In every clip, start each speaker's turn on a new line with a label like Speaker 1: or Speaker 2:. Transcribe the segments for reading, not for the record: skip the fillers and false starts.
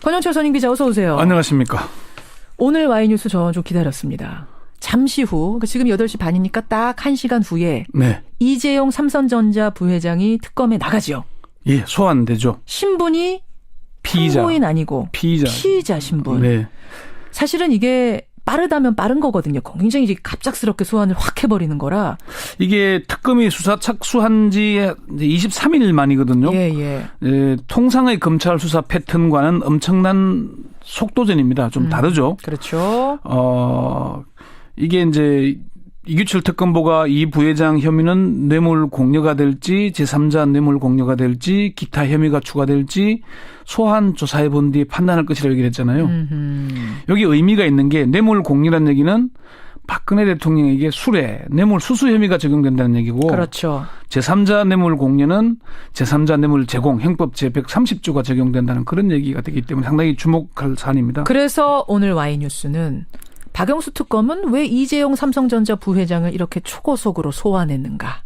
Speaker 1: 권영철 선임 기자 어서 오세요.
Speaker 2: 안녕하십니까.
Speaker 1: 오늘 와이뉴스 저 좀 기다렸습니다. 잠시 후 지금 8시 반이니까 딱 1시간 후에
Speaker 2: 네.
Speaker 1: 이재용 삼성전자 부회장이 특검에 나가죠.
Speaker 2: 예, 소환되죠.
Speaker 1: 신분이
Speaker 2: 피의자.
Speaker 1: 피고인 아니고 피의자 신분.
Speaker 2: 네.
Speaker 1: 사실은 이게 빠르다면 빠른 거거든요. 굉장히 이제 갑작스럽게 소환을 확 해버리는 거라.
Speaker 2: 이게 특검이 수사 착수한 지 23일 만이거든요.
Speaker 1: 예.
Speaker 2: 통상의 검찰 수사 패턴과는 엄청난 속도전입니다. 좀 다르죠.
Speaker 1: 그렇죠.
Speaker 2: 이게 이제 이규철 특검보가 이 부회장 혐의는 뇌물 공여가 될지 제3자 뇌물 공여가 될지 기타 혐의가 추가될지 소환 조사해 본 뒤에 판단할 것이라고 얘기를 했잖아요. 여기 의미가 있는 게 뇌물 공여라는 얘기는 박근혜 대통령에게 수뢰, 뇌물 수수 혐의가 적용된다는 얘기고
Speaker 1: 그렇죠.
Speaker 2: 제3자 뇌물 공여는 제3자 뇌물 제공 형법 제130조가 적용된다는 그런 얘기가 되기 때문에 상당히 주목할 사안입니다.
Speaker 1: 그래서 오늘 와이뉴스는 박영수 특검은 왜 이재용 삼성전자 부회장을 이렇게 초고속으로 소환했는가.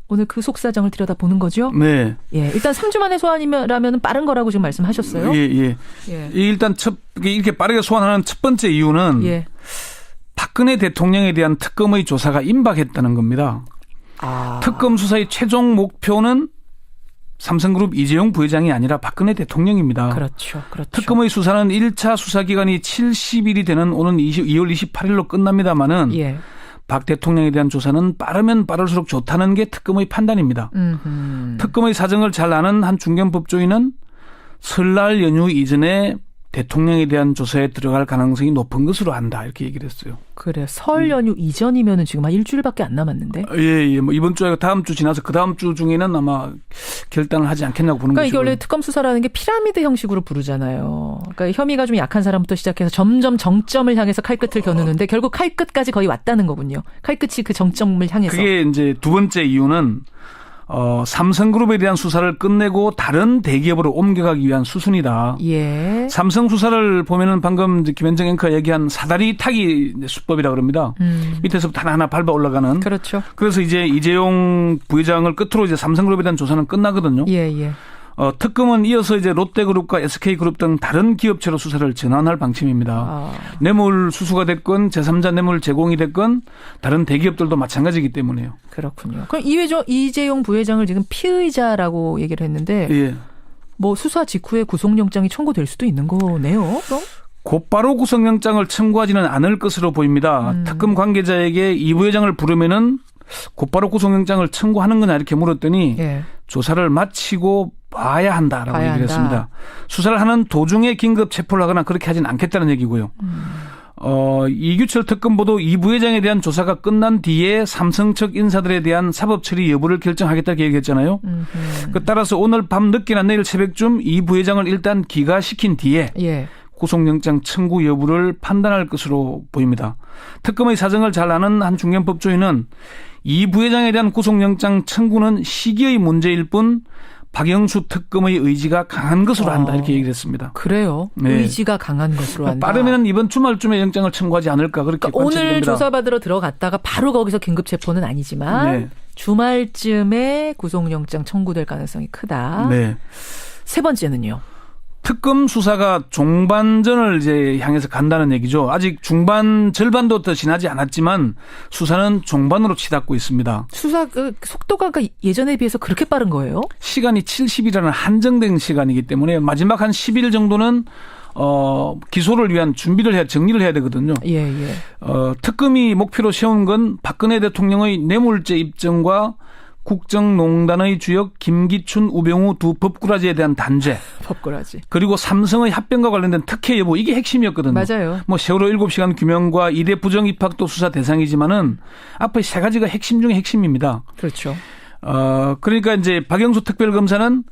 Speaker 1: 오늘 그 속사정을 들여다보는 거죠?
Speaker 2: 네.
Speaker 1: 예, 일단 3주 만에 소환이라면 빠른 거라고 지금 말씀하셨어요?
Speaker 2: 예. 일단 이렇게 빠르게 소환하는 첫 번째 이유는 박근혜 대통령에 대한 특검의 조사가 임박했다는 겁니다. 특검 수사의 최종 목표는 삼성그룹 이재용 부회장이 아니라 박근혜 대통령입니다.
Speaker 1: 그렇죠.
Speaker 2: 특검의 수사는 1차 수사기간이 70일이 되는 오는 2월 28일로 끝납니다마는 박 대통령에 대한 조사는 빠르면 빠를수록 좋다는 게 특검의 판단입니다. 특검의 사정을 잘 아는 한 중견법조인은 설날 연휴 이전에 대통령에 대한 조사에 들어갈 가능성이 높은 것으로 안다 이렇게 얘기를 했어요.
Speaker 1: 그래 설 연휴 이전이면은 지금 한 일주일밖에 안 남았는데.
Speaker 2: 예. 뭐 이번 주에 다음 주 지나서 그 다음 주 중에는 아마 결단을 하지 않겠냐고 보는
Speaker 1: 그러니까
Speaker 2: 거죠.
Speaker 1: 이게 원래 특검 수사라는 게 피라미드 형식으로 부르잖아요. 그러니까 혐의가 좀 약한 사람부터 시작해서 점점 정점을 향해서 칼끝을 겨누는데 결국 칼끝까지 거의 왔다는 거군요. 칼끝이 그 정점을 향해서.
Speaker 2: 그게 이제 두 번째 이유는 삼성그룹에 대한 수사를 끝내고 다른 대기업으로 옮겨가기 위한 수순이다.
Speaker 1: 예.
Speaker 2: 삼성 수사를 보면은 방금 김현정 앵커가 얘기한 사다리 타기 수법이라 그럽니다. 밑에서부터 하나하나 밟아 올라가는.
Speaker 1: 그렇죠.
Speaker 2: 그래서 이제 이재용 부회장을 끝으로 이제 삼성그룹에 대한 조사는 끝나거든요.
Speaker 1: 예.
Speaker 2: 특검은 이어서 이제 롯데그룹과 SK그룹 등 다른 기업체로 수사를 전환할 방침입니다. 뇌물 수수가 됐건 제3자 뇌물 제공이 됐건 다른 대기업들도 마찬가지이기 때문에요.
Speaker 1: 그렇군요. 그럼 이재용 부회장을 지금 피의자라고 얘기를 했는데 뭐 수사 직후에 구속영장이 청구될 수도 있는 거네요. 그럼?
Speaker 2: 곧바로 구속영장을 청구하지는 않을 것으로 보입니다. 특검 관계자에게 이 부회장을 부르면은 곧바로 구속영장을 청구하는 거냐 이렇게 물었더니 조사를 마치고 봐야 한다라고 얘기를 했습니다. 수사를 하는 도중에 긴급 체포를 하거나 그렇게 하진 않겠다는 얘기고요. 이규철 특검보도 이 부회장에 대한 조사가 끝난 뒤에 삼성 측 인사들에 대한 사법 처리 여부를 결정하겠다고 얘기했잖아요. 따라서 오늘 밤 늦게나 내일 새벽쯤 이 부회장을 일단 기각시킨 뒤에 구속영장 청구 여부를 판단할 것으로 보입니다. 특검의 사정을 잘 아는 한 중견법조인은 이 부회장에 대한 구속영장 청구는 시기의 문제일 뿐 박영수 특검의 의지가 강한 것으로 한다 이렇게 얘기를 했습니다.
Speaker 1: 그래요? 의지가 강한 것으로 한다.
Speaker 2: 빠르면 이번 주말쯤에 영장을 청구하지 않을까 그렇게 관측됩니다.
Speaker 1: 오늘 조사받으러 들어갔다가 바로 거기서 긴급 체포는 아니지만 주말쯤에 구속영장 청구될 가능성이 크다. 세 번째는요?
Speaker 2: 특검 수사가 종반전을 이제 향해서 간다는 얘기죠. 아직 중반 절반도 더 지나지 않았지만 수사는 종반으로 치닫고 있습니다.
Speaker 1: 수사 속도가 예전에 비해서 그렇게 빠른 거예요?
Speaker 2: 시간이 70일이라는 한정된 시간이기 때문에 마지막 한 10일 정도는 기소를 위한 준비를 정리를 해야 되거든요. 특검이 목표로 세운 건 박근혜 대통령의 뇌물죄 입증과 국정농단의 주역 김기춘, 우병우 두 법꾸라지에 대한 단죄.
Speaker 1: 법꾸라지.
Speaker 2: 그리고 삼성의 합병과 관련된 특혜 여부 이게 핵심이었거든요.
Speaker 1: 맞아요.
Speaker 2: 뭐 세월호 7시간 규명과 이대 부정 입학도 수사 대상이지만은 앞에 세 가지가 핵심 중에 핵심입니다.
Speaker 1: 그렇죠.
Speaker 2: 그러니까 이제 박영수 특별검사는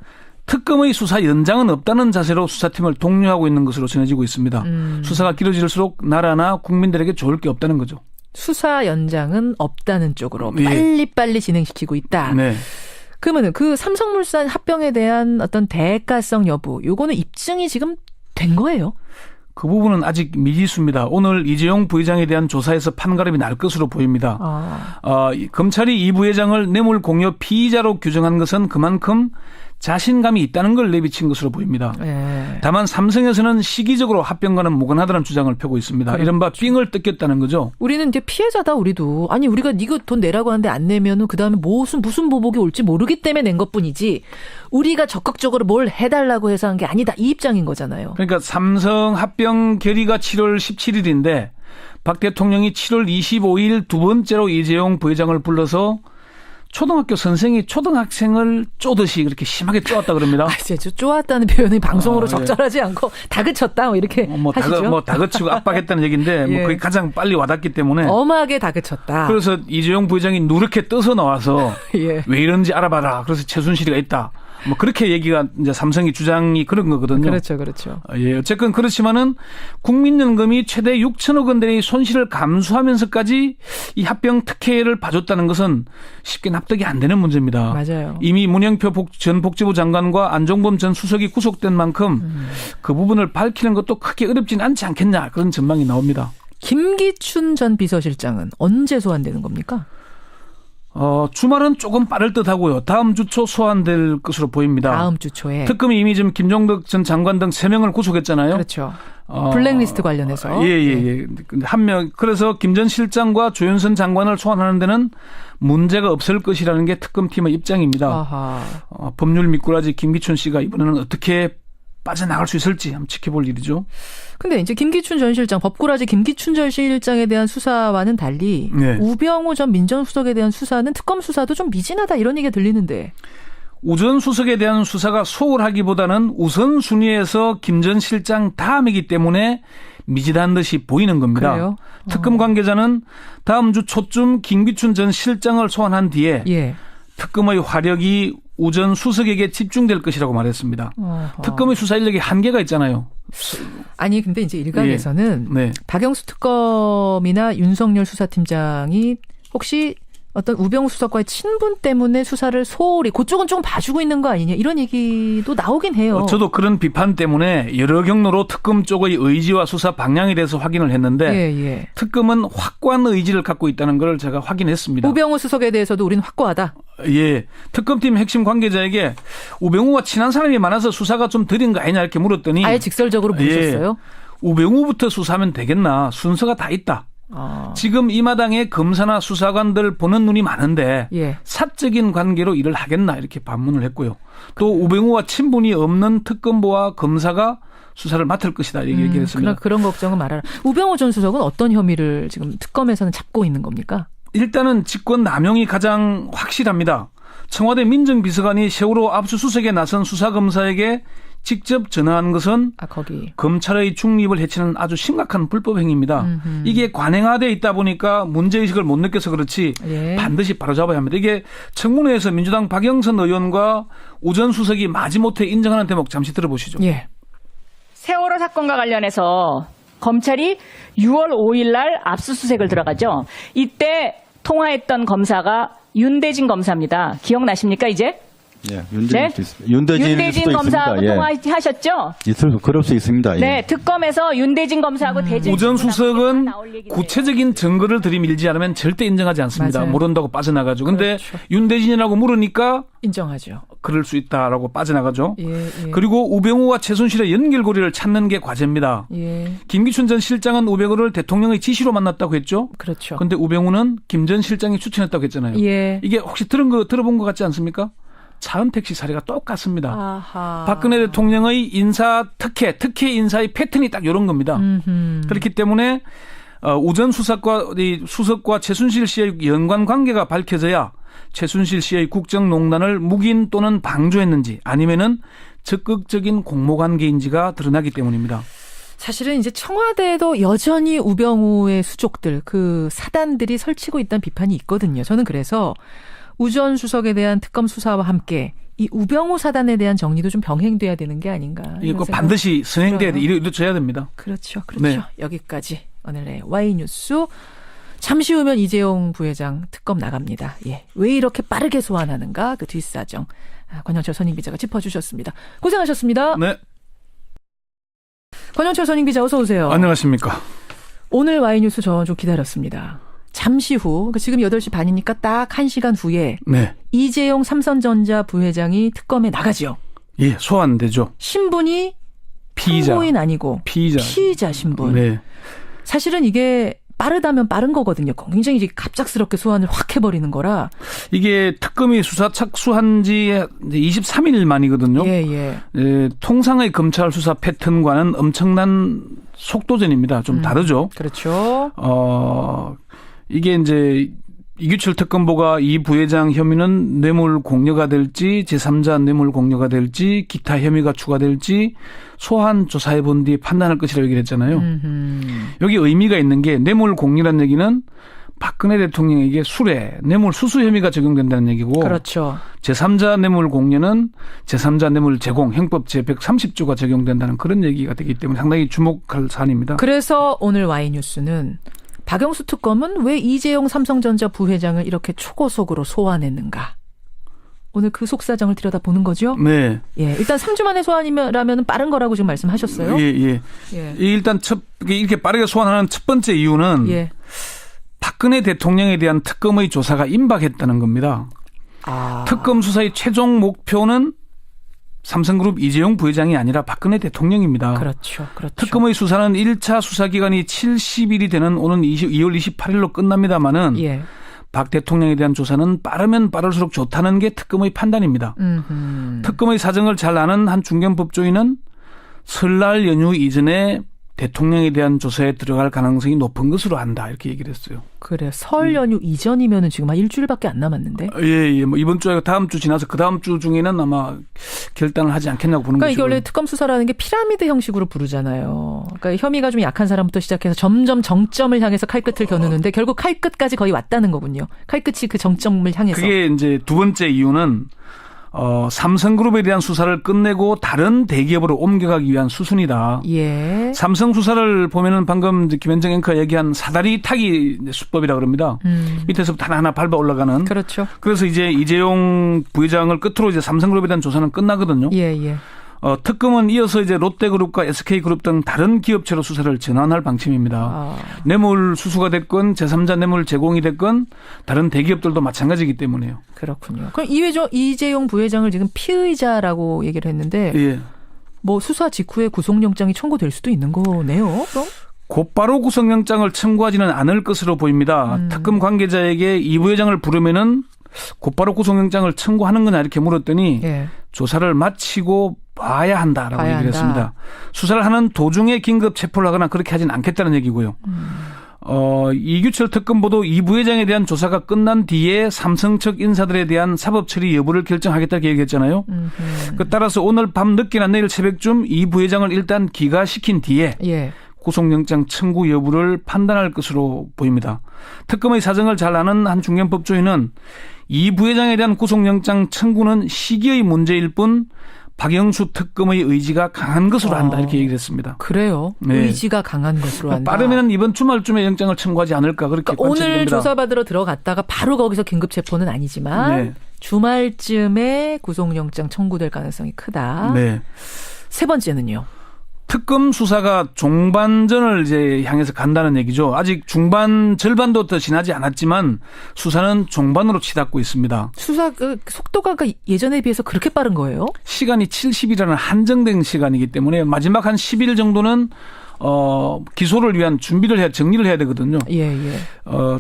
Speaker 2: 특검의 수사 연장은 없다는 자세로 수사팀을 독려하고 있는 것으로 전해지고 있습니다. 수사가 길어질수록 나라나 국민들에게 좋을 게 없다는 거죠.
Speaker 1: 수사 연장은 없다는 쪽으로 빨리빨리 진행시키고 있다. 그러면 그 삼성물산 합병에 대한 어떤 대가성 여부, 요거는 입증이 지금 된 거예요?
Speaker 2: 그 부분은 아직 미지수입니다. 오늘 이재용 부회장에 대한 조사에서 판가름이 날 것으로 보입니다. 검찰이 이 부회장을 뇌물 공여 피의자로 규정한 것은 그만큼 자신감이 있다는 걸 내비친 것으로 보입니다. 다만 삼성에서는 시기적으로 합병과는 무관하다는 주장을 펴고 있습니다. 그렇죠. 이른바 삥을 뜯겼다는 거죠.
Speaker 1: 우리는 이제 피해자다 우리도. 아니 우리가 이거 돈 내라고 하는데 안 내면은 그다음에 무슨 보복이 올지 모르기 때문에 낸 것뿐이지 우리가 적극적으로 뭘 해달라고 해서 한 게 아니다. 이 입장인 거잖아요.
Speaker 2: 그러니까 삼성 합병 결의가 7월 17일인데 박 대통령이 7월 25일 두 번째로 이재용 부회장을 불러서 초등학교 선생이 초등학생을 쪼듯이 그렇게 심하게 쪼았다 그럽니다.
Speaker 1: 진짜 쪼았다는 표현이 방송으로 적절하지 않고 다그쳤다 뭐 이렇게 하시죠.
Speaker 2: 다그치고 압박했다는 얘기인데 뭐 그게 가장 빨리 와닿기 때문에
Speaker 1: 엄하게 다그쳤다.
Speaker 2: 그래서 이재용 부회장이 누렇게 떠서 나와서 왜 이런지 알아봐라. 그래서 최순실이가 있다. 뭐 그렇게 얘기가 이제 삼성의 주장이 그런 거거든요.
Speaker 1: 그렇죠.
Speaker 2: 어쨌건 그렇지만은 국민연금이 최대 6천억 원대의 손실을 감수하면서까지 이 합병 특혜를 봐줬다는 것은 쉽게 납득이 안 되는 문제입니다.
Speaker 1: 맞아요.
Speaker 2: 이미 문영표 전 복지부 장관과 안종범 전 수석이 구속된 만큼 그 부분을 밝히는 것도 크게 어렵진 않지 않겠냐 그런 전망이 나옵니다.
Speaker 1: 김기춘 전 비서실장은 언제 소환되는 겁니까?
Speaker 2: 주말은 조금 빠를 듯 하고요. 다음 주 초 소환될 것으로 보입니다.
Speaker 1: 다음 주 초에.
Speaker 2: 특검이 이미 지금 김종덕 전 장관 등 3명을 구속했잖아요.
Speaker 1: 그렇죠. 블랙리스트 관련해서.
Speaker 2: 예. 한 명. 그래서 김 전 실장과 조윤선 장관을 소환하는 데는 문제가 없을 것이라는 게 특검팀의 입장입니다. 법률 미꾸라지 김기춘 씨가 이번에는 어떻게 빠져나갈 수 있을지 한번 지켜볼 일이죠.
Speaker 1: 근데 이제 김기춘 전 실장, 법꾸라지 김기춘 전 실장에 대한 수사와는 달리 우병우 전 민정수석에 대한 수사는 특검 수사도 좀 미진하다 이런 얘기가 들리는데.
Speaker 2: 우 전 수석에 대한 수사가 소홀하기보다는 우선순위에서 김 전 실장 다음이기 때문에 미진한 듯이 보이는 겁니다.
Speaker 1: 그래요?
Speaker 2: 특검 관계자는 다음 주 초쯤 김기춘 전 실장을 소환한 뒤에 특검의 화력이 우 전 수석에게 집중될 것이라고 말했습니다. 특검의 수사 인력이 한계가 있잖아요.
Speaker 1: 아니 근데 이제 일각에서는 박영수 특검이나 윤석열 수사팀장이 혹시 어떤 우병우 수석과의 친분 때문에 수사를 소홀히 그쪽은 좀 봐주고 있는 거 아니냐 이런 얘기도 나오긴 해요.
Speaker 2: 저도 그런 비판 때문에 여러 경로로 특검 쪽의 의지와 수사 방향에 대해서 확인을 했는데 특검은 확고한 의지를 갖고 있다는 걸 제가 확인했습니다.
Speaker 1: 우병우 수석에 대해서도 우리는 확고하다.
Speaker 2: 특검팀 핵심 관계자에게 우병우와 친한 사람이 많아서 수사가 좀 느린 거 아니냐 이렇게 물었더니
Speaker 1: 아예 직설적으로 물으셨어요?
Speaker 2: 우병우부터 수사하면 되겠나. 순서가 다 있다. 지금 이 마당에 검사나 수사관들 보는 눈이 많은데 사적인 관계로 일을 하겠나 이렇게 반문을 했고요. 또 우병우와 친분이 없는 특검부와 검사가 수사를 맡을 것이다 이렇게 얘기했습니다.
Speaker 1: 그런 걱정은 말아라. 우병우 전 수석은 어떤 혐의를 지금 특검에서는 잡고 있는 겁니까?
Speaker 2: 일단은 직권 남용이 가장 확실합니다. 청와대 민정비서관이 세월호 압수수색에 나선 수사검사에게 직접 전화한 것은 검찰의 중립을 해치는 아주 심각한 불법 행위입니다. 이게 관행화되어 있다 보니까 문제의식을 못 느껴서 그렇지 반드시 바로잡아야 합니다. 이게 청문회에서 민주당 박영선 의원과 우 전 수석이 마지못해 인정하는 대목 잠시 들어보시죠.
Speaker 3: 세월호 사건과 관련해서 검찰이 6월 5일 날 압수수색을 들어가죠. 이때 통화했던 검사가 윤대진 검사입니다. 기억나십니까 이제? 윤대진 검사하고 통화하셨죠?
Speaker 4: 그럴 수 있습니다.
Speaker 3: 특검에서 윤대진 검사하고 대진
Speaker 2: 우 전 수석은 구체적인 증거를 들이밀지 않으면 절대 인정하지 않습니다.
Speaker 1: 맞아요.
Speaker 2: 모른다고 빠져나가죠. 근데 윤대진이라고 물으니까
Speaker 1: 인정하죠.
Speaker 2: 그럴 수 있다라고 빠져나가죠. 그리고 우병우와 최순실의 연결고리를 찾는 게 과제입니다. 김기춘 전 실장은 우병우를 대통령의 지시로 만났다고 했죠.
Speaker 1: 그렇죠.
Speaker 2: 그런데 우병우는 김 전 실장이 추천했다고 했잖아요. 이게 혹시 들어본 것 같지 않습니까? 차은택 씨 사례가 똑같습니다. 박근혜 대통령의 인사 특혜 인사의 패턴이 딱 이런 겁니다. 그렇기 때문에 우 전 수석과 최순실 씨의 연관 관계가 밝혀져야 최순실 씨의 국정농단을 묵인 또는 방조했는지 아니면은 적극적인 공모관계인지가 드러나기 때문입니다.
Speaker 1: 사실은 이제 청와대에도 여전히 우병우의 수족들, 그 사단들이 설치고 있다는 비판이 있거든요. 저는 그래서 우 전 수석에 대한 특검 수사와 함께 이 우병우 사단에 대한 정리도 좀 병행돼야 되는 게 아닌가.
Speaker 2: 이거 반드시 선행돼야 돼. 이루어져야 됩니다.
Speaker 1: 그렇죠. 여기까지 오늘의 Y뉴스. 잠시 후면 이재용 부회장 특검 나갑니다. 왜 이렇게 빠르게 소환하는가 그 뒷사정. 권영철 선임기자가 짚어주셨습니다. 고생하셨습니다.
Speaker 2: 네.
Speaker 1: 권영철 선임기자 어서 오세요.
Speaker 2: 안녕하십니까.
Speaker 1: 오늘 Y뉴스 저 좀 기다렸습니다. 잠시 후, 지금 8시 반이니까 딱 1시간 후에 이재용 삼성전자 부회장이 특검에 나가죠.
Speaker 2: 예, 소환되죠.
Speaker 1: 신분이
Speaker 2: 피의자.
Speaker 1: 참고인 아니고 피의자 신분.
Speaker 2: 네.
Speaker 1: 사실은 이게 빠르다면 빠른 거거든요. 굉장히 이제 갑작스럽게 소환을 확 해버리는 거라.
Speaker 2: 이게 특검이 수사 착수한 지 23일 만이거든요.
Speaker 1: 예.
Speaker 2: 통상의 검찰 수사 패턴과는 엄청난 속도전입니다. 좀 다르죠.
Speaker 1: 그렇죠.
Speaker 2: 이게 이제 이규철 특검보가 이 부회장 혐의는 뇌물 공여가 될지 제3자 뇌물 공여가 될지 기타 혐의가 추가될지 소환 조사해 본 뒤에 판단할 것이라고 얘기를 했잖아요. 여기 의미가 있는 게 뇌물 공여라는 얘기는 박근혜 대통령에게 수뢰, 뇌물 수수 혐의가 적용된다는 얘기고
Speaker 1: 그렇죠.
Speaker 2: 제3자 뇌물 공여는 제3자 뇌물 제공 형법 제130조가 적용된다는 그런 얘기가 되기 때문에 상당히 주목할 사안입니다.
Speaker 1: 그래서 오늘 Y뉴스는 박영수 특검은 왜 이재용 삼성전자 부회장을 이렇게 초고속으로 소환했는가? 오늘 그 속사정을 들여다보는 거죠?
Speaker 2: 네.
Speaker 1: 예, 일단 3주 만에 소환이라면 빠른 거라고 지금 말씀하셨어요?
Speaker 2: 예. 일단 이렇게 빠르게 소환하는 첫 번째 이유는 박근혜 대통령에 대한 특검의 조사가 임박했다는 겁니다. 특검 수사의 최종 목표는 삼성그룹 이재용 부회장이 아니라 박근혜 대통령입니다.
Speaker 1: 그렇죠.
Speaker 2: 특검의 수사는 1차 수사기간이 70일이 되는 오는 2월 28일로 끝납니다마는 박 대통령에 대한 조사는 빠르면 빠를수록 좋다는 게 특검의 판단입니다. 특검의 사정을 잘 아는 한 중견법조인은 설날 연휴 이전에 대통령에 대한 조사에 들어갈 가능성이 높은 것으로 안다 이렇게 얘기를 했어요.
Speaker 1: 그래 설 연휴 이전이면은 지금 한 일주일밖에 안 남았는데.
Speaker 2: 예. 뭐 이번 주에 다음 주 지나서 그 다음 주 중에는 아마 결단을 하지 않겠냐고 보는 거죠.
Speaker 1: 그러니까 이게 원래 특검 수사라는 게 피라미드 형식으로 부르잖아요. 그러니까 혐의가 좀 약한 사람부터 시작해서 점점 정점을 향해서 칼끝을 겨누는데 결국 칼끝까지 거의 왔다는 거군요. 칼끝이 그 정점을 향해서.
Speaker 2: 그게 이제 두 번째 이유는 삼성그룹에 대한 수사를 끝내고 다른 대기업으로 옮겨가기 위한 수순이다.
Speaker 1: 예.
Speaker 2: 삼성 수사를 보면은 방금 김현정 앵커가 얘기한 사다리 타기 수법이라고 그럽니다. 밑에서부터 하나하나 밟아 올라가는.
Speaker 1: 그렇죠.
Speaker 2: 그래서 이제 이재용 부회장을 끝으로 이제 삼성그룹에 대한 조사는 끝나거든요.
Speaker 1: 예.
Speaker 2: 특검은 이어서 이제 롯데그룹과 SK그룹 등 다른 기업체로 수사를 전환할 방침입니다. 뇌물 수수가 됐건 제3자 뇌물 제공이 됐건 다른 대기업들도 마찬가지이기 때문에요.
Speaker 1: 그렇군요. 그럼 이재용 부회장을 지금 피의자라고 얘기를 했는데 뭐 수사 직후에 구속영장이 청구될 수도 있는 거네요. 그럼?
Speaker 2: 곧바로 구속영장을 청구하지는 않을 것으로 보입니다. 특검 관계자에게 이 부회장을 부르면은 곧바로 구속영장을 청구하는 거냐 이렇게 물었더니 조사를 마치고 봐야 한다라고 얘기를 했습니다. 수사를 하는 도중에 긴급 체포를 하거나 그렇게 하진 않겠다는 얘기고요. 이규철 특검보도 이 부회장에 대한 조사가 끝난 뒤에 삼성 측 인사들에 대한 사법 처리 여부를 결정하겠다고 얘기했잖아요. 따라서 오늘 밤 늦게나 내일 새벽쯤 이 부회장을 일단 기각시킨 뒤에 구속영장 청구 여부를 판단할 것으로 보입니다. 특검의 사정을 잘 아는 한 중견법조인은 이 부회장에 대한 구속영장 청구는 시기의 문제일 뿐 박영수 특검의 의지가 강한 것으로 한다 이렇게 얘기를 했습니다.
Speaker 1: 그래요? 의지가 강한 것으로 한다.
Speaker 2: 빠르면 이번 주말쯤에 영장을 청구하지 않을까 그렇게 관측이
Speaker 1: 오늘
Speaker 2: 됩니다.
Speaker 1: 조사받으러 들어갔다가 바로 거기서 긴급 체포는 아니지만 주말쯤에 구속영장 청구될 가능성이 크다. 세 번째는요?
Speaker 2: 특검 수사가 종반전을 이제 향해서 간다는 얘기죠. 아직 중반 절반도 더 지나지 않았지만 수사는 종반으로 치닫고 있습니다.
Speaker 1: 수사 속도가 예전에 비해서 그렇게 빠른 거예요?
Speaker 2: 시간이 70일이라는 한정된 시간이기 때문에 마지막 한 10일 정도는 기소를 위한 준비를 정리를 해야 되거든요.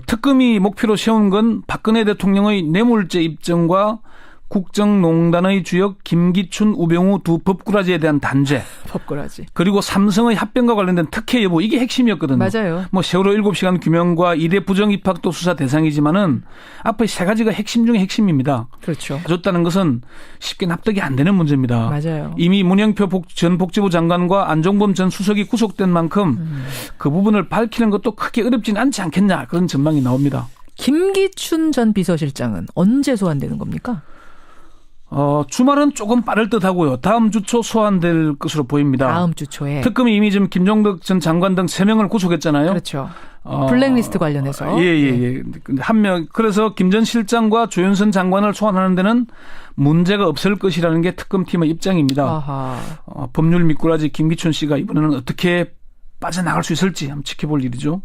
Speaker 2: 특검이 목표로 세운 건 박근혜 대통령의 뇌물죄 입증과 국정농단의 주역 김기춘, 우병우 두 법꾸라지에 대한 단죄.
Speaker 1: 법꾸라지.
Speaker 2: 그리고 삼성의 합병과 관련된 특혜 여부 이게 핵심이었거든요.
Speaker 1: 맞아요.
Speaker 2: 뭐 세월호 7시간 규명과 이대 부정 입학도 수사 대상이지만은 앞에 세 가지가 핵심 중에 핵심입니다.
Speaker 1: 그렇죠.
Speaker 2: 가졌다는 것은 쉽게 납득이 안 되는 문제입니다.
Speaker 1: 맞아요.
Speaker 2: 이미 문영표 전 복지부 장관과 안종범 전 수석이 구속된 만큼 그 부분을 밝히는 것도 크게 어렵진 않지 않겠냐 그런 전망이 나옵니다.
Speaker 1: 김기춘 전 비서실장은 언제 소환되는 겁니까?
Speaker 2: 주말은 조금 빠를 듯 하고요. 다음 주 초 소환될 것으로 보입니다.
Speaker 1: 다음 주 초에.
Speaker 2: 특검이 이미 지금 김종덕 전 장관 등 3명을 구속했잖아요.
Speaker 1: 그렇죠. 블랙리스트 관련해서.
Speaker 2: 한 명. 그래서 김 전 실장과 조윤선 장관을 소환하는 데는 문제가 없을 것이라는 게 특검팀의 입장입니다. 법률 미꾸라지 김기춘 씨가 이번에는 어떻게 빠져나갈 수 있을지 한번 지켜볼 일이죠.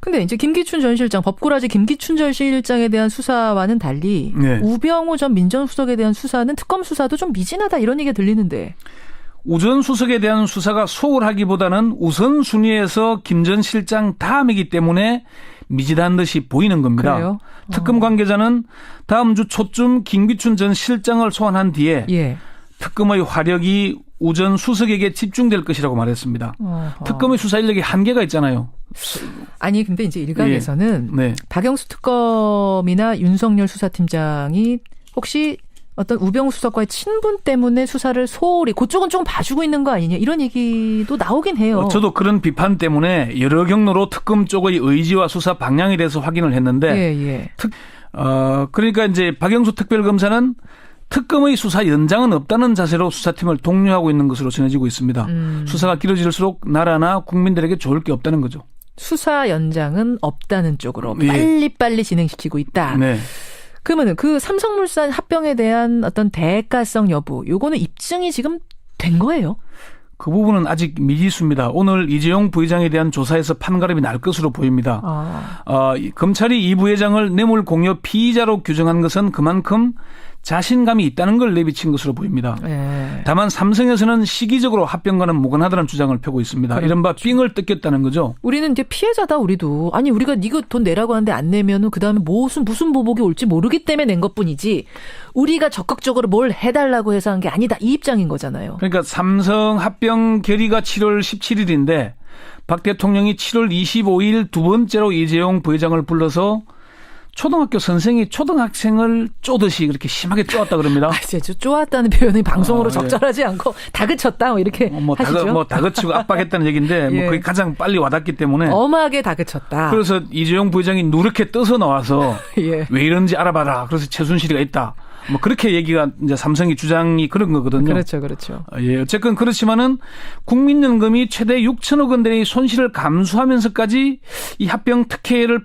Speaker 1: 근데 이제 김기춘 전 실장, 법꾸라지 김기춘 전 실장에 대한 수사와는 달리 네. 우병우 전 민정수석에 대한 수사는 특검 수사도 좀 미진하다 이런 얘기가 들리는데.
Speaker 2: 우 전 수석에 대한 수사가 소홀하기보다는 우선순위에서 김 전 실장 다음이기 때문에 미진한 듯이 보이는 겁니다.
Speaker 1: 그래요?
Speaker 2: 특검 관계자는 다음 주 초쯤 김기춘 전 실장을 소환한 뒤에 예. 특검의 화력이 우 전 수석에게 집중될 것이라고 말했습니다. 특검의 수사 인력이 한계가 있잖아요.
Speaker 1: 아니 근데 이제 일각에서는 예. 네. 박영수 특검이나 윤석열 수사팀장이 혹시 어떤 우병우 수석과의 친분 때문에 수사를 소홀히 그쪽은 조금 봐주고 있는 거 아니냐 이런 얘기도 나오긴 해요.
Speaker 2: 저도 그런 비판 때문에 여러 경로로 특검 쪽의 의지와 수사 방향에 대해서 확인을 했는데 예, 예. 그러니까 이제 박영수 특별검사는 특검의 수사 연장은 없다는 자세로 수사팀을 독려하고 있는 것으로 전해지고 있습니다. 수사가 길어질수록 나라나 국민들에게 좋을 게 없다는 거죠.
Speaker 1: 수사 연장은 없다는 쪽으로 빨리빨리 진행시키고 있다. 네. 그러면은 그 삼성물산 합병에 대한 어떤 대가성 여부, 요거는 입증이 지금 된 거예요?
Speaker 2: 그 부분은 아직 미지수입니다. 오늘 이재용 부회장에 대한 조사에서 판가름이 날 것으로 보입니다. 검찰이 이 부회장을 뇌물 공여 피의자로 규정한 것은 그만큼 자신감이 있다는 걸 내비친 것으로 보입니다. 네. 다만 삼성에서는 시기적으로 합병과는 무관하다는 주장을 펴고 있습니다. 그렇죠. 이른바 삥을 뜯겼다는 거죠.
Speaker 1: 우리는 이제 피해자다 우리도. 아니 우리가 이거 돈 내라고 하는데 안 내면은 그다음에 무슨 보복이 올지 모르기 때문에 낸 것뿐이지 우리가 적극적으로 뭘 해달라고 해서 한 게 아니다. 이 입장인 거잖아요.
Speaker 2: 그러니까 삼성 합병 결의가 7월 17일인데 박 대통령이 7월 25일 두 번째로 이재용 부회장을 불러서 초등학교 선생이 초등학생을 쪼듯이 그렇게 심하게 쪼았다 그럽니다.
Speaker 1: 아, 진짜 쪼았다는 표현이 방송으로 적절하지 않고 다그쳤다 이렇게 하시죠.
Speaker 2: 다그치고 압박했다는 얘기인데 예. 그게 가장 빨리 와닿기 때문에
Speaker 1: 엄하게 다그쳤다.
Speaker 2: 그래서 이재용 부회장이 누렇게 떠서 나와서 예. 왜 이런지 알아봐라. 그래서 최순실이가 있다. 그렇게 얘기가 이제 삼성이 주장이 그런 거거든요.
Speaker 1: 그렇죠, 그렇죠.
Speaker 2: 예, 어쨌건 그렇지만은 국민연금이 최대 6천억 원 대의 손실을 감수하면서까지 이 합병 특혜를